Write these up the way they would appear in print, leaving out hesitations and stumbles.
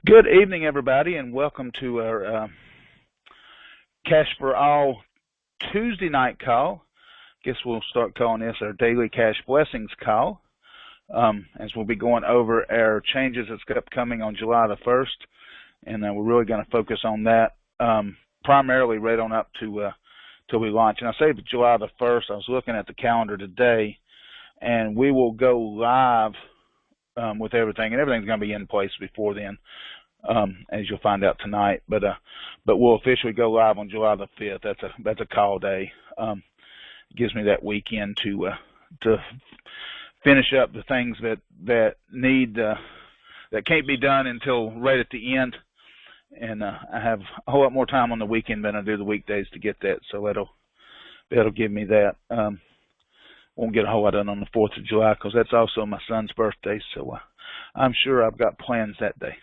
Good evening, everybody, and welcome to our Cash for All Tuesday night call. Guess we'll start calling this our Daily Cash Blessings call, as we'll be going over our changes that's upcoming on July the 1st, and we're really going to focus on that primarily right on up to till we launch. And I say July the 1st, I was looking at the calendar today, and we will go live with everything, and everything's going to be in place before then, as you'll find out tonight. But we'll officially go live on July the 5th. That's a call day. Gives me that weekend to finish up the things that need that can't be done until right at the end. And I have a whole lot more time on the weekend than I do the weekdays to get that, so that'll give me that. Won't get a whole lot done on the 4th of July because that's also my son's birthday, so I'm sure I've got plans that day.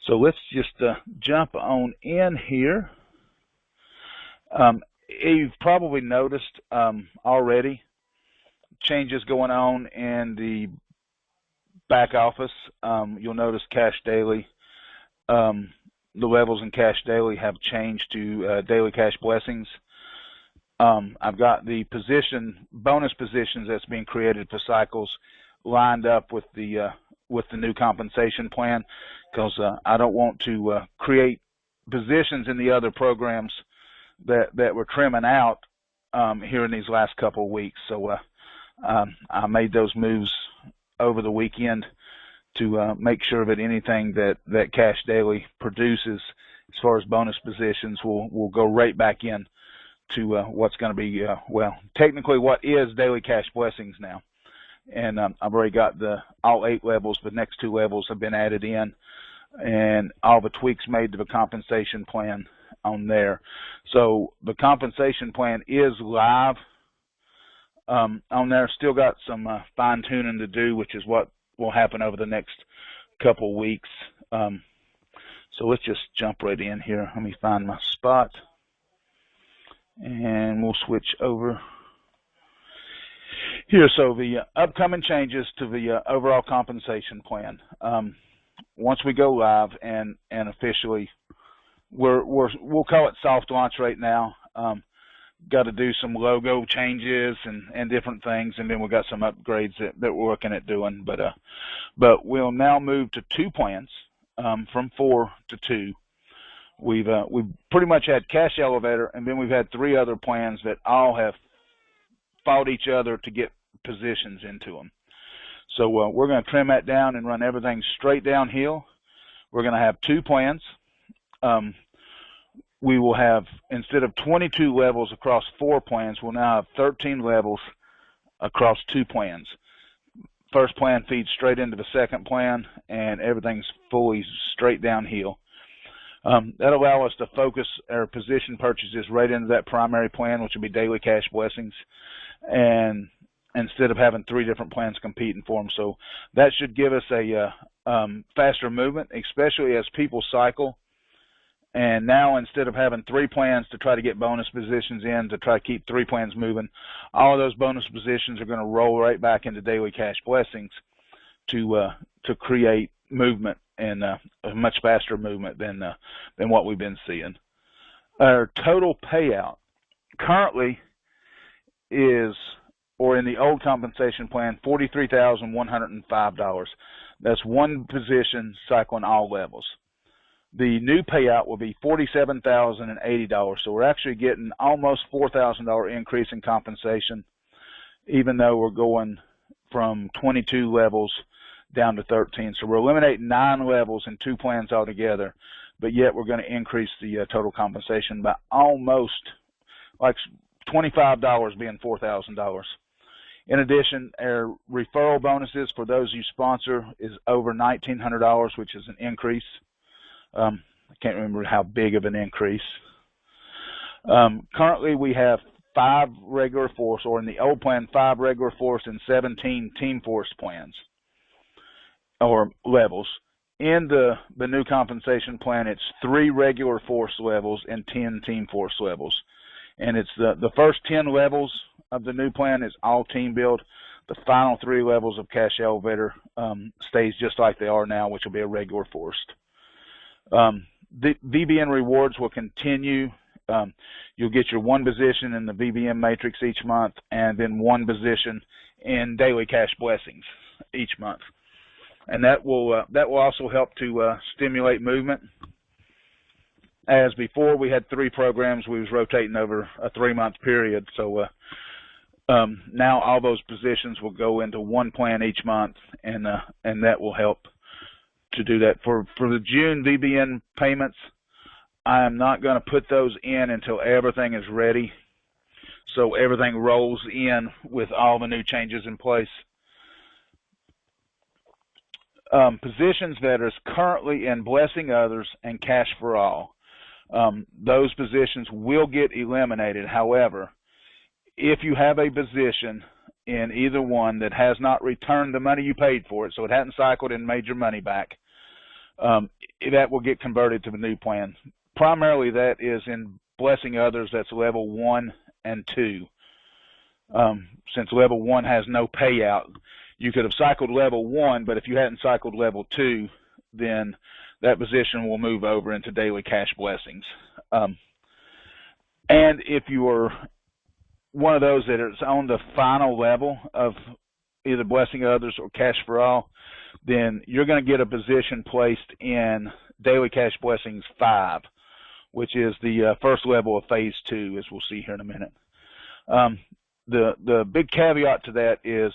So let's just jump on in here. You've probably noticed already changes going on in the back office. You'll notice Cash Daily. The levels in Cash Daily have changed to Daily Cash Blessings. I've got the bonus positions that's being created for cycles lined up with the new compensation plan, because I don't want to create positions in the other programs that we're trimming out here in these last couple of weeks. So I made those moves over the weekend to make sure that anything that Cash Daily produces as far as bonus positions will go right back in to what's going to be, technically what is Daily Cash Blessings now. And I've already got all 8 levels. The next 2 levels have been added in, and all the tweaks made to the compensation plan on there. So the compensation plan is live on there. Still got some fine-tuning to do, which is what will happen over the next couple weeks. So let's just jump right in here. Let me find my spot, and we'll switch over here. So the upcoming changes to the overall compensation plan. Once we go live and officially, we'll call it soft launch right now. Got to do some logo changes and different things, and then we've got some upgrades that we're looking at doing. But we'll now move to 2 plans from 4 to 2. We've pretty much had Cash Elevator, and then we've had 3 other plans that all have fought each other to get positions into them. So we're going to trim that down and run everything straight downhill. We're going to have 2 plans. We will have, instead of 22 levels across 4 plans, we'll now have 13 levels across 2 plans. First plan feeds straight into the second plan, and everything's fully straight downhill. That'll allow us to focus our position purchases right into that primary plan, which will be Daily Cash Blessings, and instead of having 3 different plans competing for them. So that should give us a faster movement, especially as people cycle. And now, instead of having 3 plans to try to get bonus positions in, to try to keep 3 plans moving, all of those bonus positions are going to roll right back into Daily Cash Blessings to create movement, and a much faster movement than what we've been seeing. Our total payout currently is, or in the old compensation plan, $43,105. That's 1 position cycling all levels. The new payout will be $47,080. So we're actually getting almost $4,000 increase in compensation, even though we're going from 22 levels down to 13. So we're eliminating 9 levels in 2 plans altogether, but yet we're going to increase the total compensation by almost, like, $25 being $4,000. In addition, our referral bonuses for those you sponsor is over $1,900, which is an increase. I can't remember how big of an increase. Currently, we have 5 regular force, or in the old plan, 5 regular force and 17 team force plans, or levels. In the new compensation plan, it's 3 regular force levels and 10 team force levels. And it's the first 10 levels of the new plan is all team build. The final 3 levels of cash elevator stays just like they are now, which will be a regular forced. The VBN rewards will continue. You'll get your 1 position in the VBN matrix each month, and then 1 position in daily cash blessings each month, and that will also help to stimulate movement. As before, we had 3 programs we was rotating over a 3-month period, so now all those positions will go into 1 plan each month, and that will help to do that. For the June VBN payments, I am not going to put those in until everything is ready, so everything rolls in with all the new changes in place. Positions that are currently in Blessing Others and Cash for All, those positions will get eliminated. However, if you have a position in either one that has not returned the money you paid for it, so it hadn't cycled and made your money back, that will get converted to the new plan. Primarily that is in Blessing Others, that's level 1 and 2. Since level 1 has no payout, you could have cycled level 1, but if you hadn't cycled level 2, then that position will move over into daily cash blessings. And if you are one of those that is on the final level of either Blessing Others or Cash for All, then you're going to get a position placed in daily cash blessings 5, which is the first level of phase 2, as we'll see here in a minute. The big caveat to that is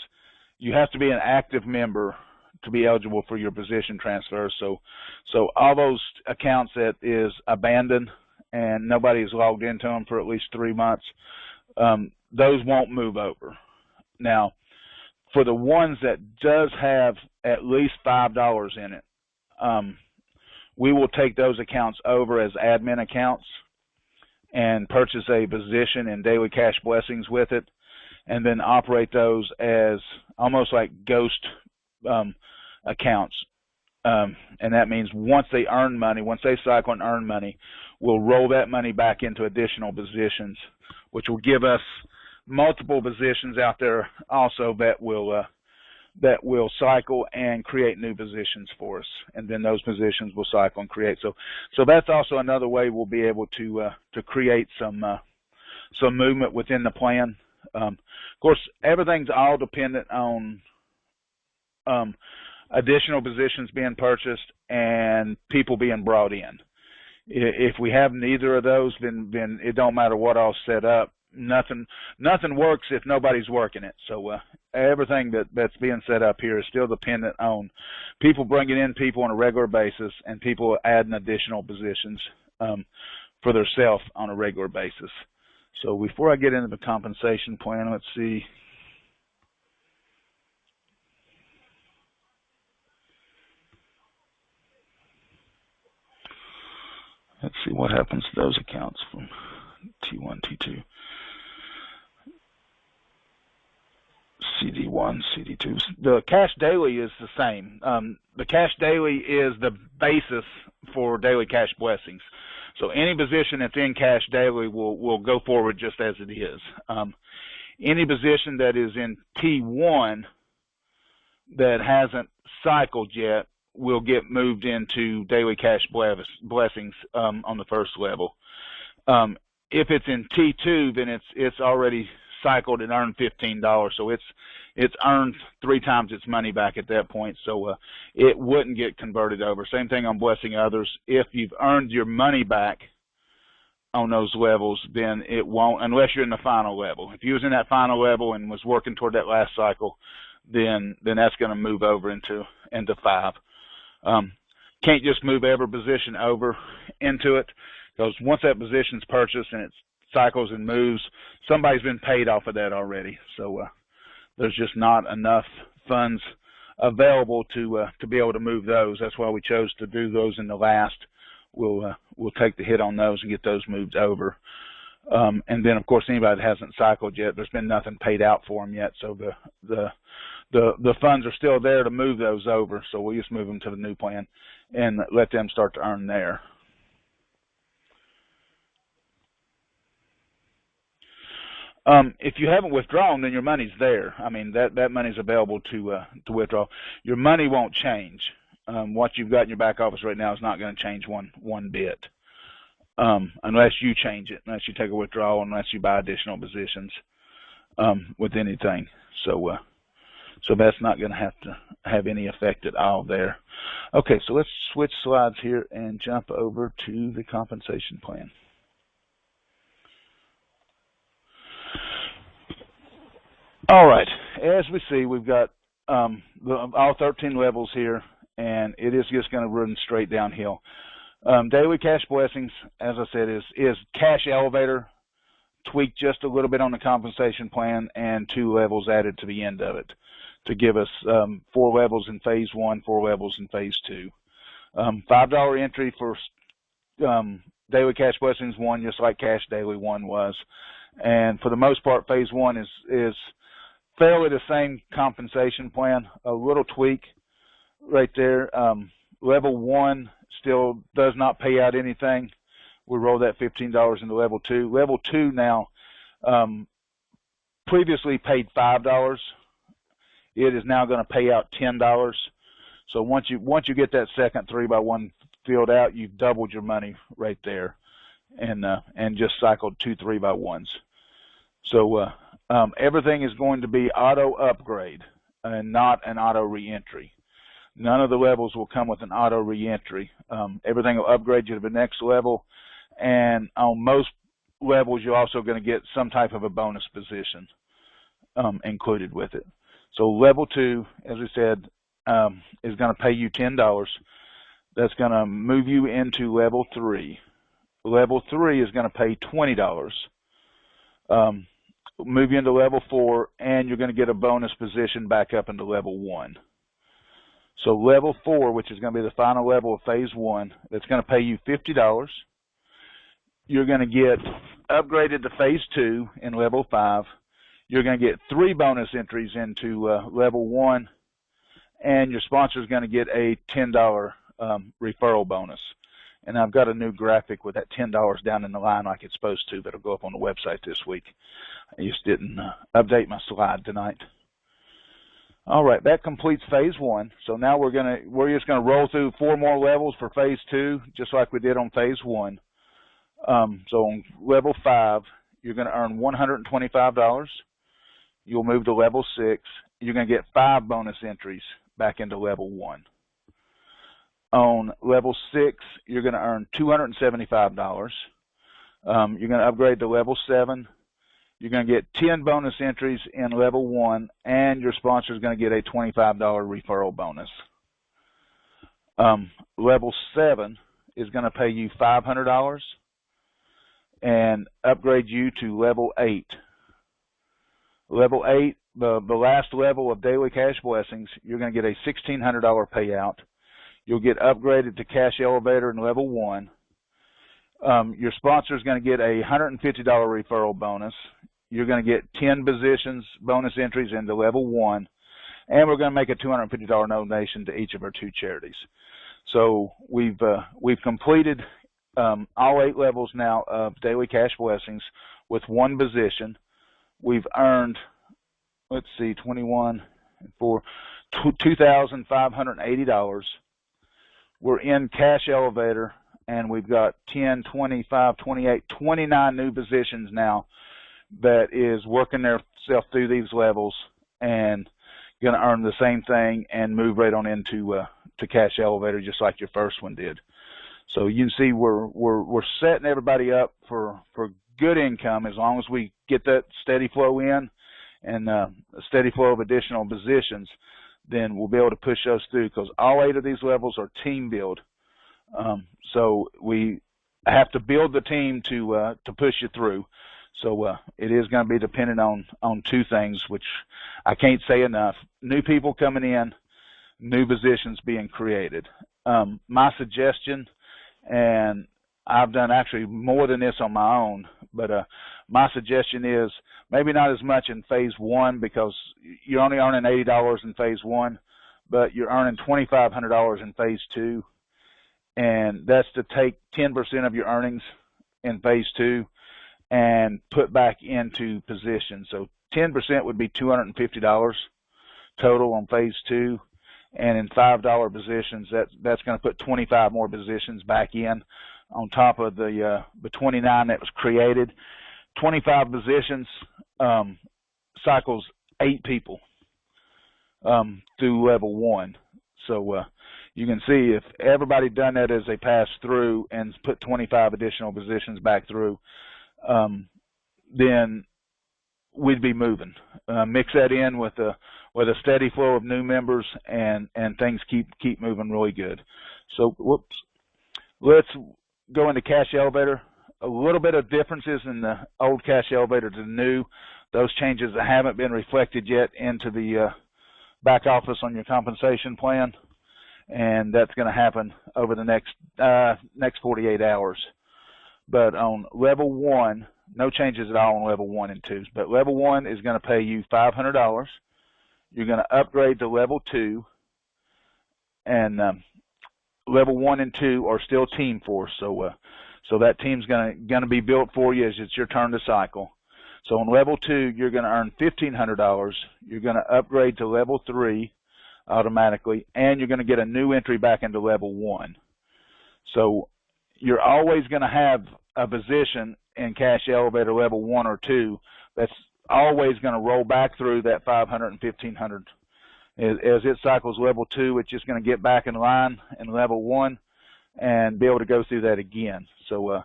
you have to be an active member to be eligible for your position transfers. So all those accounts that is abandoned and nobody has logged into them for at least 3 months, those won't move over. Now, for the ones that does have at least $5 in it, we will take those accounts over as admin accounts and purchase a position in daily cash blessings with it, and then operate those as almost like ghost accounts. And that means once they earn money, once they cycle and earn money, we'll roll that money back into additional positions, which will give us multiple positions out there also that will cycle and create new positions for us, and then those positions will cycle and create. So that's also another way we'll be able to create some movement within the plan. Of course, everything's all dependent on additional positions being purchased and people being brought in. If we have neither of those, then it don't matter what all set up. Nothing works if nobody's working it. So everything that's being set up here is still dependent on people bringing in people on a regular basis and people adding additional positions for themselves on a regular basis. So before I get into the compensation plan, let's see. Let's see what happens to those accounts from T1, T2. CD1, CD2. The cash daily is the same. The cash daily is the basis for daily cash blessings. So any position that's in cash daily will go forward just as it is. Any position that is in T1 that hasn't cycled yet will get moved into daily cash blessings on the first level. If it's in T2, then it's already cycled and earned $15, so it's earned 3 times its money back at that point, so it wouldn't get converted over. Same thing on Blessing Others. If you've earned your money back on those levels, then it won't, unless you're in the final level. If you was in that final level and was working toward that last cycle, then that's going to move over into 5. Can't just move every position over into it, because once that position's purchased and it cycles and moves, somebody's been paid off of that already. So there's just not enough funds available to be able to move those. That's why we chose to do those in the last. We'll take the hit on those and get those moved over. And then, of course, anybody that hasn't cycled yet, there's been nothing paid out for them yet. So the funds are still there to move those over. So we'll just move them to the new plan and let them start to earn there. If you haven't withdrawn, then your money's there. I mean, that money's available to withdraw. Your money won't change. What you've got in your back office right now is not going to change one bit, unless you change it, unless you take a withdrawal, unless you buy additional positions with anything. So that's not going to have any effect at all there. Okay, so let's switch slides here and jump over to the compensation plan. All right, as we see, we've got all 13 levels here, and it is just going to run straight downhill. Daily cash blessings, as I said, is cash elevator, tweaked just a little bit on the compensation plan, and 2 levels added to the end of it to give us 4 levels in phase 1, 4 levels in phase 2. $5 entry for daily cash blessings 1, just like cash daily 1 was. And for the most part, phase 1 is fairly the same compensation plan, a little tweak right there. Level 1 still does not pay out anything. We roll that $15 into level 2. Level 2 now previously paid $5. It is now going to pay out $10. So once you get that second 3x1 filled out, you've doubled your money right there, and just cycled 2 3x1s. So everything is going to be auto upgrade and not an auto reentry. None of the levels will come with an auto reentry. Everything will upgrade you to the next level, and on most levels you're also going to get some type of a bonus position included with it. So level 2, as we said, is going to pay you $10. That's going to move you into level 3. Level 3 is going to pay $20. Move you into level 4, and you're going to get a bonus position back up into level 1. So level 4, which is going to be the final level of phase 1, that's going to pay you $50. You're going to get upgraded to phase 2 in level 5. You're going to get 3 bonus entries into level 1, and your sponsor is going to get a $10 referral bonus. And I've got a new graphic with that $10 down in the line like it's supposed to that'll go up on the website this week. I just didn't update my slide tonight. All right, that completes phase 1. So now we're just gonna roll through 4 more levels for phase 2, just like we did on phase 1. So on level 5, you're gonna earn $125. You'll move to level 6. You're gonna get 5 bonus entries back into level 1. On level 6, you're gonna earn $275. You're gonna upgrade to level 7. You're going to get 10 bonus entries in level 1, and your sponsor is going to get a $25 referral bonus. Level 7 is going to pay you $500 and upgrade you to level 8. Level 8, the last level of daily cash blessings, you're going to get a $1,600 payout. You'll get upgraded to cash elevator in level 1. Your sponsor is going to get a $150 referral bonus. You're going to get 10 positions, bonus entries into level 1, and we're going to make a $250 donation to each of our 2 charities. So we've completed all 8 levels now of daily cash blessings with 1 position. We've earned, let's see, 21 for $2,580. We're in cash elevator, and we've got 10, 25, 28, 29 new positions now that is working themselves through these levels and going to earn the same thing and move right on into to cash elevator just like your first one did. So you can see we're setting everybody up for good income as long as we get that steady flow in and a steady flow of additional positions. Then we'll be able to push those through because all 8 of these levels are team build. So we have to build the team to push you through. So it is going to be dependent on 2 things, which I can't say enough. New people coming in, new positions being created. My suggestion, and I've done actually more than this on my own, but my suggestion is maybe not as much in phase 1 because you're only earning $80 in phase 1, but you're earning $2,500 in phase 2, and that's to take 10% of your earnings in phase 2 and put back into position. So 10% would be $250 total on phase 2, and in $5 positions, that's going to put 25 more positions back in on top of the 29 that was created. 25 positions cycles 8 people through level 1. So you can see if everybody done that as they pass through and put 25 additional positions back through, then we'd be moving. Mix that in with a steady flow of new members, and things keep moving really good. So let's go into cash elevator. A little bit of differences in the old cash elevator to the new. Those changes that haven't been reflected yet into the back office on your compensation plan, and that's going to happen over the next 48 hours. But on level 1, no changes at all on level 1 and 2. But level 1 is going to pay you $500. You're going to upgrade to level 2, and level 1 and 2 are still team force. So that team's going to be built for you as it's your turn to cycle. So on level 2, you're going to earn $1,500. You're going to upgrade to level 3 automatically, and you're going to get a new entry back into level 1. So you're always going to have a position in cash elevator level 1 or 2 that's always going to roll back through that $500 and $1,500. As it cycles level 2, it's just going to get back in line in level 1 and be able to go through that again. So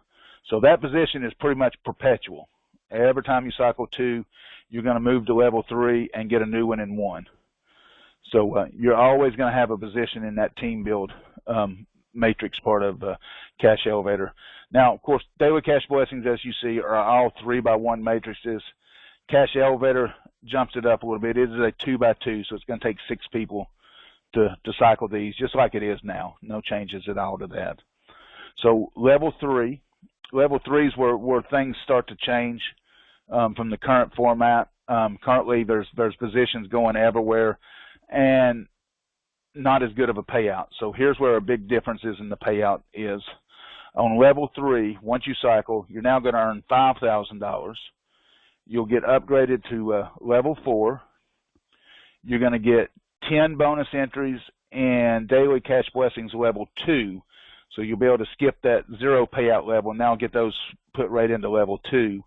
that position is pretty much perpetual. Every time you cycle 2, you're going to move to level 3 and get a new one in 1. So you're always going to have a position in that team build matrix part of cash elevator. Now, of course, daily cash blessings, as you see, are all 3x1 matrices. Cash elevator jumps it up a little bit. It is a 2x2, so it's going to take 6 people to cycle these, just like it is now. No changes at all to that. So level 3 is where things start to change from the current format. Currently, there's positions going everywhere, and not as good of a payout. So here's where a big difference is in the payout is. On level 3, once you cycle, you're now going to earn $5,000. You'll get upgraded to level 4. You're going to get 10 bonus entries and daily cash blessings level 2. So you'll be able to skip that 0 payout level and now get those put right into level 2.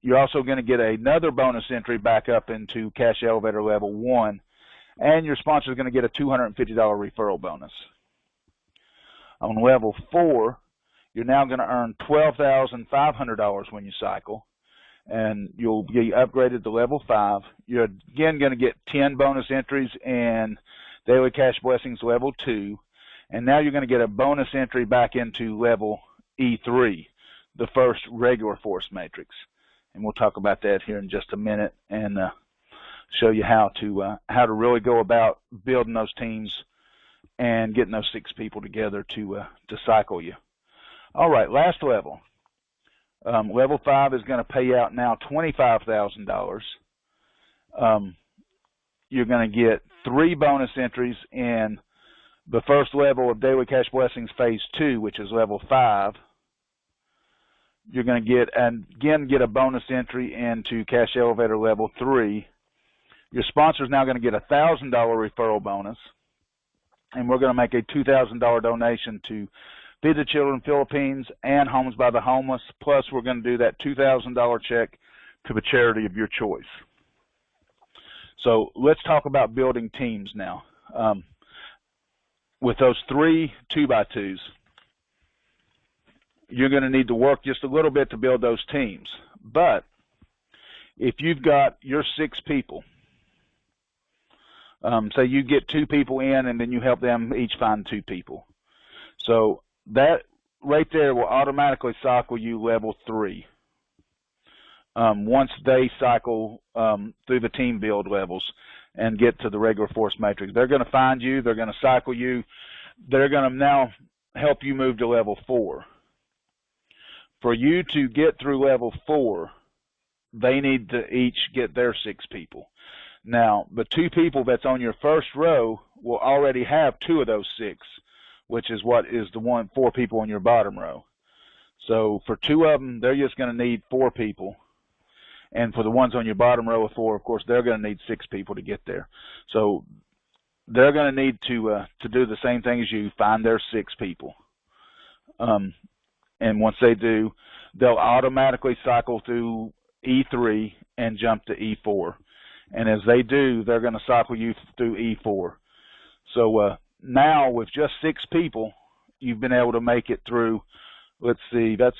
You're also going to get another bonus entry back up into cash elevator level 1. And your sponsor is going to get a $250 referral bonus. On level 4, you're now going to earn $12,500 when you cycle, and you'll be upgraded to level 5. You're again going to get 10 bonus entries and daily cash blessings level 2, and now you're going to get a bonus entry back into level E3, the first regular force matrix. And we'll talk about that here in just a minute and show you how to really go about building those teams and getting those 6 people together to cycle you. All right, last level. Level 5 is going to pay out now $25,000. You're going to get 3 bonus entries in the first level of Daily Cash Blessings Phase 2, which is level 5. You're going to get a bonus entry into Cash Elevator level 3. Your sponsor is now going to get a $1,000 referral bonus, and we're going to make a $2,000 donation to Feed the Children Philippines and Homes by the Homeless, plus we're going to do that $2,000 check to the charity of your choice. So let's talk about building teams now. With those 3 2x2s, you're going to need to work just a little bit to build those teams. But if you've got your 6 people, say you get 2 people in and then you help them each find 2 people. So that right there will automatically cycle you level 3. Once they cycle through the team build levels and get to the regular force matrix. They're going to find you, they're going to cycle you, they're going to now help you move to level 4. For you to get through level 4, they need to each get their 6 people. Now, the 2 people that's on your first row will already have 2 of those 6, which is what is the 4 people on your bottom row. So for 2 of them, they're just going to need 4 people. And for the ones on your bottom row of 4, of course, they're going to need 6 people to get there. So they're going to need to do the same thing as you, find their 6 people. And once they do, they'll automatically cycle through E3 and jump to E4. And as they do, they're going to cycle you through E4. So now with just 6 people, you've been able to make it through, let's see, that's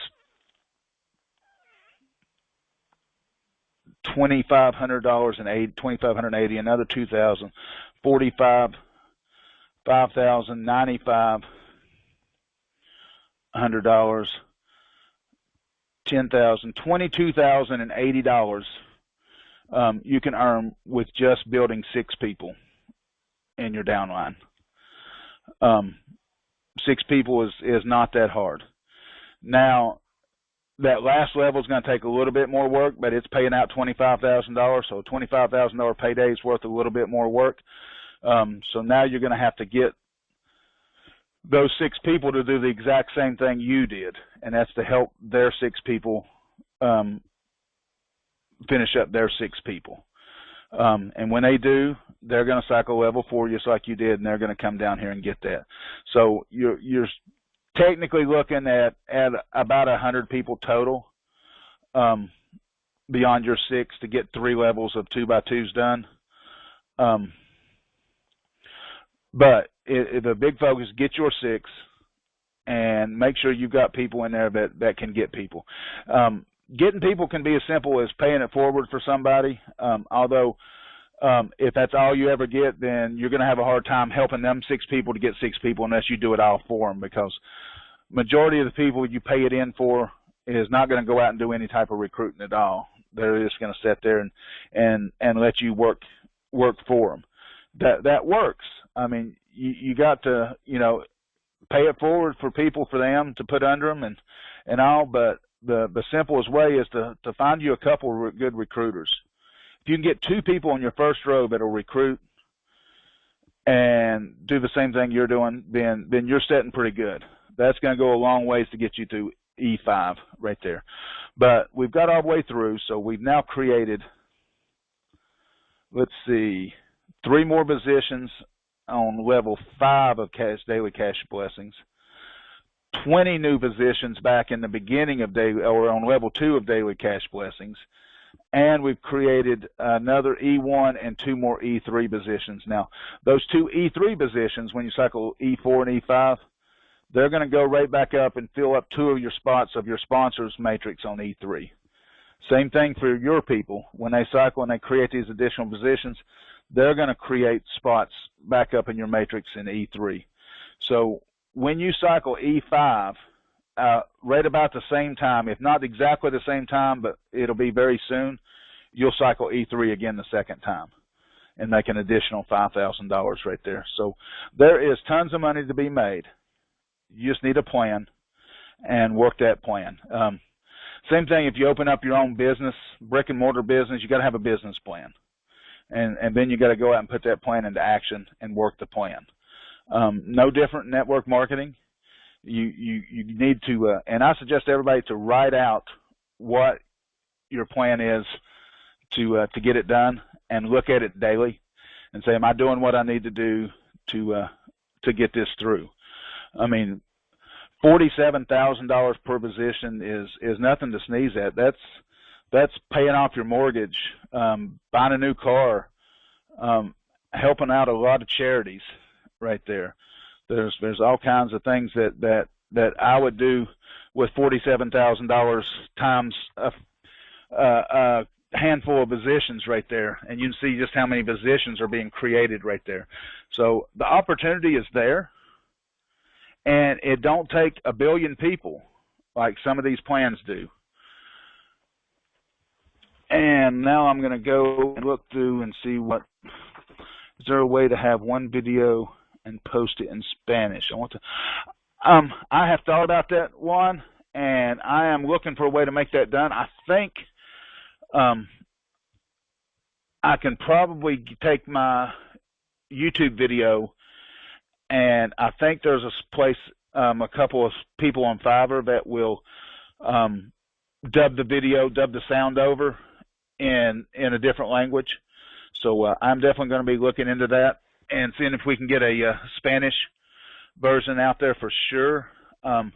$2,580, another $2,000, $45, $5,000, $95, $100, $10,000, $22,080 you can earn with just building 6 people in your downline. 6 people is not that hard. Now, that last level is going to take a little bit more work, but it's paying out $25,000, so a $25,000 payday is worth a little bit more work. So now you're going to have to get those 6 people to do the exact same thing you did, and that's to help their 6 people finish up their 6 people. And when they do, they're going to cycle level 4 just like you did, and they're going to come down here and get that. So you're technically looking at about 100 people total beyond your 6 to get 3 levels of 2x2s done. But the big focus, get your 6 and make sure you've got people in there that can get people. Getting people can be as simple as paying it forward for somebody, although if that's all you ever get, then you're going to have a hard time helping them 6 people to get 6 people unless you do it all for them, because majority of the people you pay it in for is not going to go out and do any type of recruiting at all. They're just going to sit there and let you work for them. That works. I mean, you got to, pay it forward for people, for them to put under them and all, but the simplest way is to find you a couple of good recruiters. If you can get 2 people on your first row that'll recruit and do the same thing you're doing, then you're setting pretty good. That's going to go a long ways to get you to E5 right there. But we've got all the way through, so we've now created, let's see, 3 more positions on level 5 of daily cash blessings, 20 new positions back in the beginning of daily, or on level 2 of daily cash blessings, and we've created another E1 and 2 more E3 positions. Now, those 2 E3 positions, when you cycle E4 and E5, they're going to go right back up and fill up 2 of your spots of your sponsors matrix on E3. Same thing for your people. When they cycle and they create these additional positions, they're going to create spots back up in your matrix in E3. So when you cycle E5, right about the same time, if not exactly the same time, but it'll be very soon, you'll cycle E3 again the second time and make an additional $5,000 right there. So there is tons of money to be made. You just need a plan and work that plan. Same thing if you open up your own business, brick and mortar business, you got to have a business plan. And then you got to go out and put that plan into action and work the plan. No different network marketing. You need to, and I suggest everybody to write out what your plan is to get it done, and look at it daily and say, am I doing what I need to do to get this through? I mean, $47,000 per position is nothing to sneeze at. That's paying off your mortgage, buying a new car, helping out a lot of charities right there. There's all kinds of things that I would do with $47,000 times a handful of positions right there, and you can see just how many positions are being created right there. So the opportunity is there, and it don't take a billion people like some of these plans do. And now I'm going to go and look through and see is there a way to have one video and post it in Spanish? I have thought about that one, and I am looking for a way to make that done. I think I can probably take my YouTube video, and I think there's a place, a couple of people on Fiverr that will dub the video, dub the sound over in a different language. So I'm definitely going to be looking into that and seeing if we can get a Spanish version out there for sure. And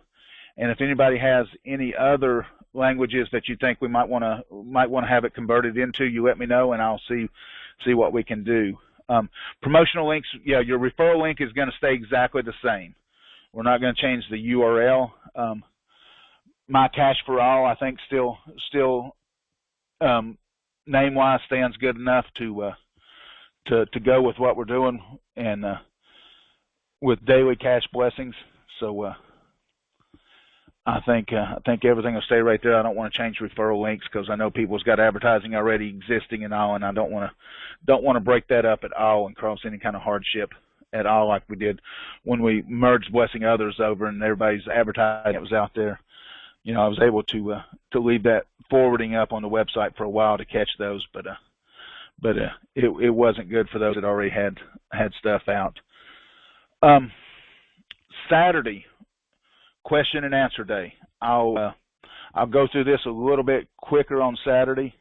if anybody has any other languages that you think we might want to have it converted into, you let me know, and I'll see what we can do. Promotional links, yeah, your referral link is going to stay exactly the same. We're not going to change the URL. My Cash for All, I think, still name-wise stands good enough to go with what we're doing and with daily cash blessings. So I think everything will stay right there. I don't want to change referral links because I know people's got advertising already existing and all, and I don't want to break that up at all and cause any kind of hardship at all like we did when we merged Blessing Others over and everybody's advertising that was out there. You know, I was able to leave that forwarding up on the website for a while to catch those, but it wasn't good for those that already had stuff out. Saturday, question and answer day. I'll go through this a little bit quicker on Saturday,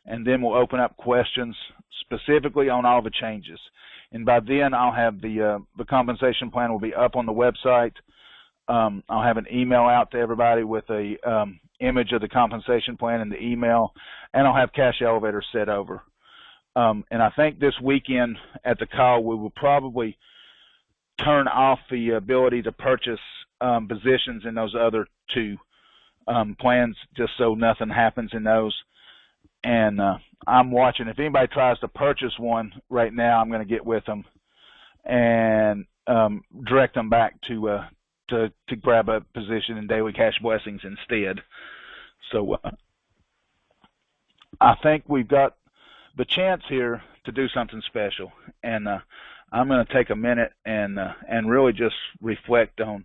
and then we'll open up questions specifically on all the changes. And by then, I'll have the compensation plan will be up on the website. I'll have an email out to everybody with a image of the compensation plan in the email, and I'll have Cash Elevator set over. And I think this weekend at the call, we will probably turn off the ability to purchase positions in those other two plans just so nothing happens in those. And I'm watching. If anybody tries to purchase one right now, I'm going to get with them and direct them back to grab a position in Daily Cash Blessings instead. So I think we've got the chance here to do something special, and I'm going to take a minute and really just reflect on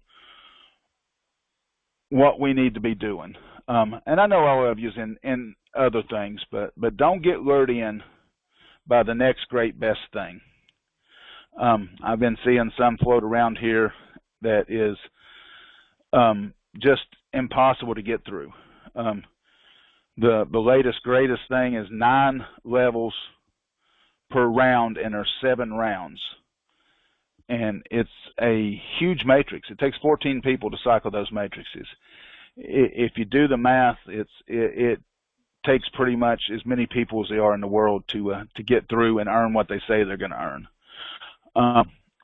what we need to be doing. And I know all of you's in other things, but don't get lured in by the next great best thing. I've been seeing some float around here that is just impossible to get through. The latest greatest thing is 9 levels per round, and there's 7 rounds. And it's a huge matrix. It takes 14 people to cycle those matrices. If you do the math, it takes pretty much as many people as there are in the world to get through and earn what they say they're going to earn.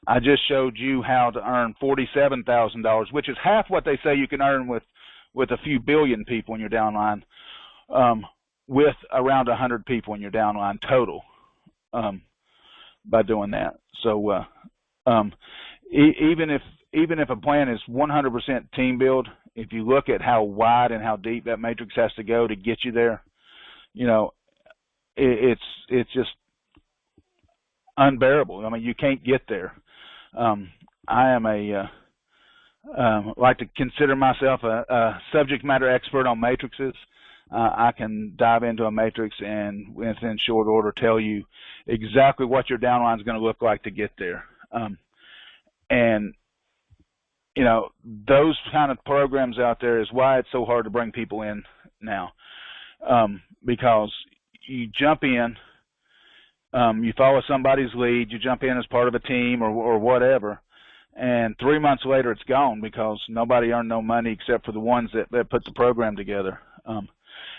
I just showed you how to earn $47,000, which is half what they say you can earn with a few billion people in your downline, with around 100 people in your downline total, by doing that. So even if a plan is 100% team build, if you look at how wide and how deep that matrix has to go to get you there, you know, it's just unbearable. I mean, you can't get there. I am like to consider myself a subject matter expert on matrices. I can dive into a matrix and within short order tell you exactly what your downline is going to look like to get there. And you know, those kind of programs out there is why it's so hard to bring people in now, because you jump in, you follow somebody's lead, you jump in as part of a team or whatever, and 3 months later it's gone because nobody earned no money except for the ones that put the program together.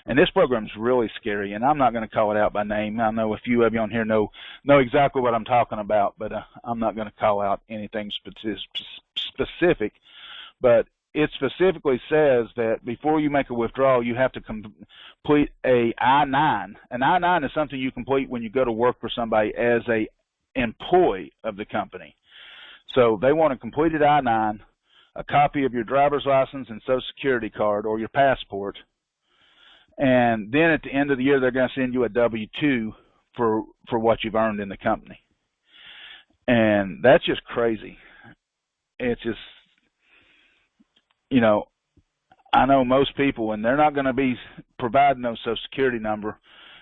And this program is really scary, and I'm not going to call it out by name. I know a few of you on here know exactly what I'm talking about, but I'm not going to call out anything specific. But it specifically says that before you make a withdrawal, you have to complete a I-9. An I-9 is something you complete when you go to work for somebody as a employee of the company. So they want a completed I-9, a copy of your driver's license and Social Security card or your passport, and then at the end of the year they're going to send you a W-2 for what you've earned in the company. And that's just crazy. It's just, you know, I know most people, and they're not going to be providing no Social Security number,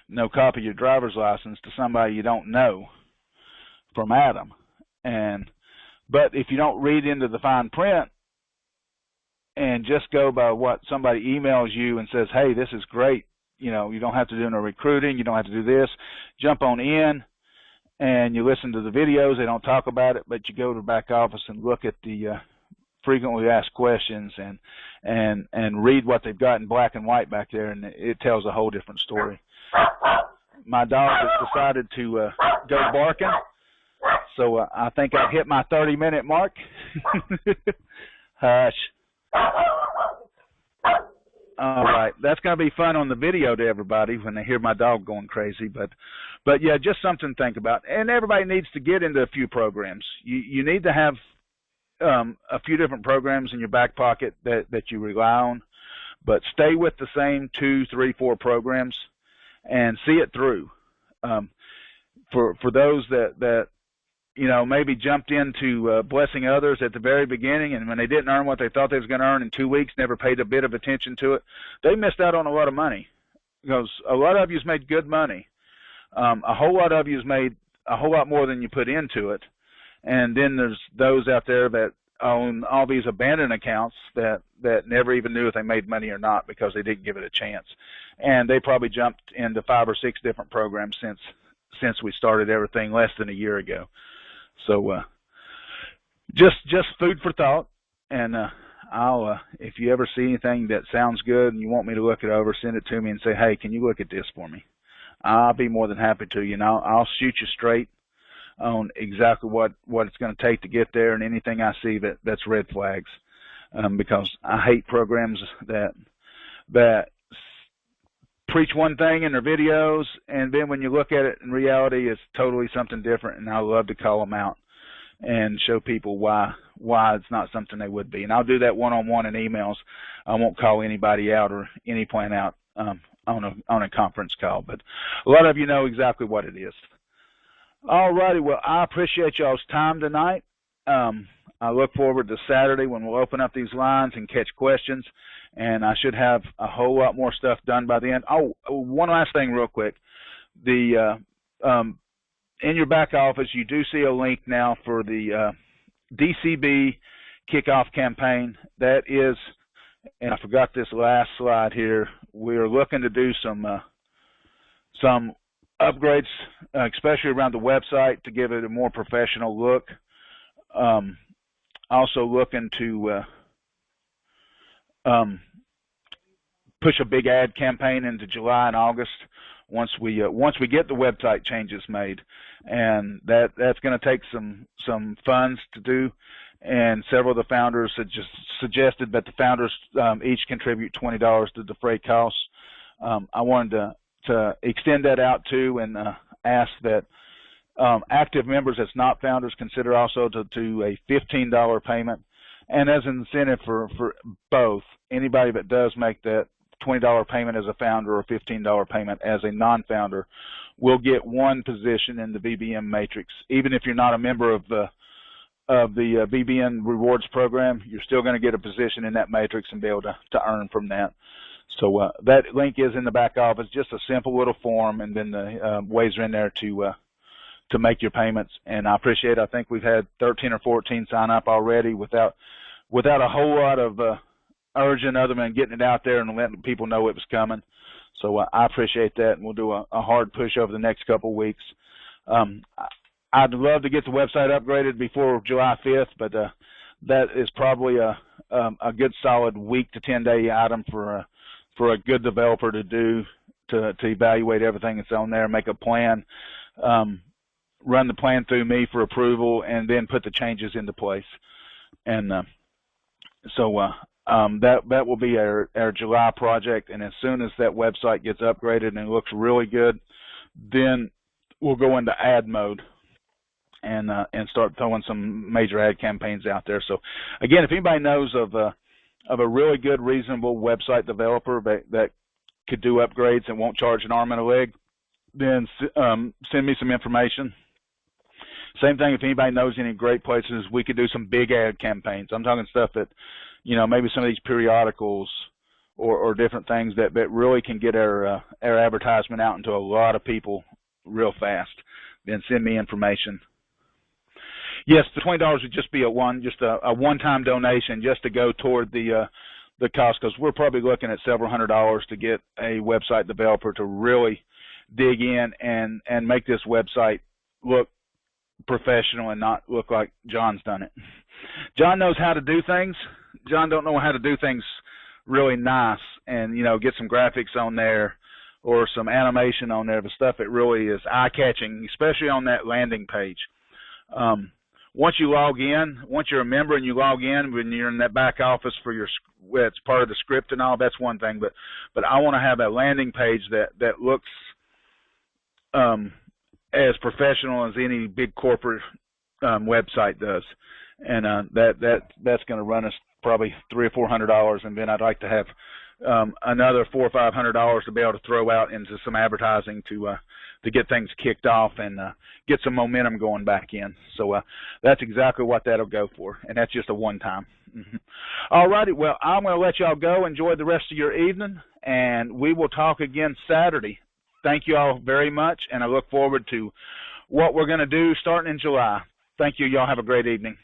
no copy of your driver's license to somebody you don't know from Adam. But if you don't read into the fine print and just go by what somebody emails you and says, hey, this is great. You know, you don't have to do no recruiting. You don't have to do this. Jump on in and you listen to the videos. They don't talk about it, but you go to the back office and look at the frequently asked questions and read what they've got in black and white back there, and it tells a whole different story. My dog has decided to go barking, so I think I've hit my 30-minute mark. Hush. All right, that's going to be fun on the video to everybody when they hear my dog going crazy. But yeah, just something to think about. And everybody needs to get into a few programs. You need to have a few different programs in your back pocket that you rely on, but stay with the same 2, 3, 4 programs and see it through. For those that you know, maybe jumped into blessing others at the very beginning, and when they didn't earn what they thought they was going to earn in 2 weeks, never paid a bit of attention to it, they missed out on a lot of money, because a lot of you's made good money. A whole lot of you's made a whole lot more than you put into it. And then there's those out there that own all these abandoned accounts that never even knew if they made money or not because they didn't give it a chance. And they probably jumped into 5 or 6 different programs since we started everything less than a year ago. So just food for thought. And I'll if you ever see anything that sounds good and you want me to look it over, send it to me and say, hey, can you look at this for me? I'll be more than happy to. You know, I'll shoot you straight on exactly what it's going to take to get there, and anything I see that's red flags, because I hate programs that preach one thing in their videos, and then when you look at it in reality, it's totally something different. And I love to call them out and show people why it's not something they would be. And I'll do that one-on-one in emails. I won't call anybody out or any plan out on a conference call, but a lot of you know exactly what it is. All righty, well, I appreciate y'all's time tonight. I look forward to Saturday when we'll open up these lines and catch questions, and I should have a whole lot more stuff done by the end. Oh, one last thing real quick. In your back office, you do see a link now for the DCB kickoff campaign. That is, and I forgot this last slide here, we're looking to do some upgrades, especially around the website, to give it a more professional look. Also looking to push a big ad campaign into July and August once we get the website changes made, and that's going to take some funds to do. And several of the founders had just suggested that the founders each contribute $20 to defray costs. I wanted to extend that out too, and ask that active members that's not founders consider also to do a $15 payment. And as an incentive for both, anybody that does make that $20 payment as a founder or $15 payment as a non-founder will get one position in the VBM matrix. Even if you're not a member of the VBN rewards program, you're still going to get a position in that matrix and be able to earn from that. So that link is in the back office, just a simple little form, and then the ways are in there to make your payments. And I appreciate it. I think we've had 13 or 14 sign up already without a whole lot of urging other than getting it out there and letting people know it was coming. So I appreciate that, and we'll do a hard push over the next couple of weeks. I'd love to get the website upgraded before July 5th, but that is probably a good solid week to 10-day item for a good developer to do, to evaluate everything that's on there, make a plan, run the plan through me for approval, and then put the changes into place. And so that will be our July project. And as soon as that website gets upgraded and it looks really good, then we'll go into ad mode and start throwing some major ad campaigns out there. So again, if anybody knows of a really good, reasonable website developer that could do upgrades and won't charge an arm and a leg, then send me some information. Same thing, if anybody knows any great places we could do some big ad campaigns. I'm talking stuff that, you know, maybe some of these periodicals or different things that really can get our advertisement out into a lot of people real fast. Then send me information. Yes, the $20 would just be a one-time donation just to go toward the cost, because we're probably looking at several $100s to get a website developer to really dig in and make this website look professional and not look like John's done it. John knows how to do things. John don't know how to do things really nice and, get some graphics on there or some animation on there, the stuff that really is eye-catching, especially on that landing page. Once you log in, once you're a member and you log in, when you're in that back office for it's part of the script and all, that's one thing. But I want to have a landing page that looks as professional as any big corporate website does, and that's going to run us probably $300 or $400, and then I'd like to have another $400 or $500 to be able to throw out into some advertising to get things kicked off and get some momentum going back in. So that's exactly what that'll go for, and that's just a one-time. All righty, well, I'm going to let y'all go. Enjoy the rest of your evening, and we will talk again Saturday. Thank you all very much, and I look forward to what we're going to do starting in July. Thank you. Y'all have a great evening.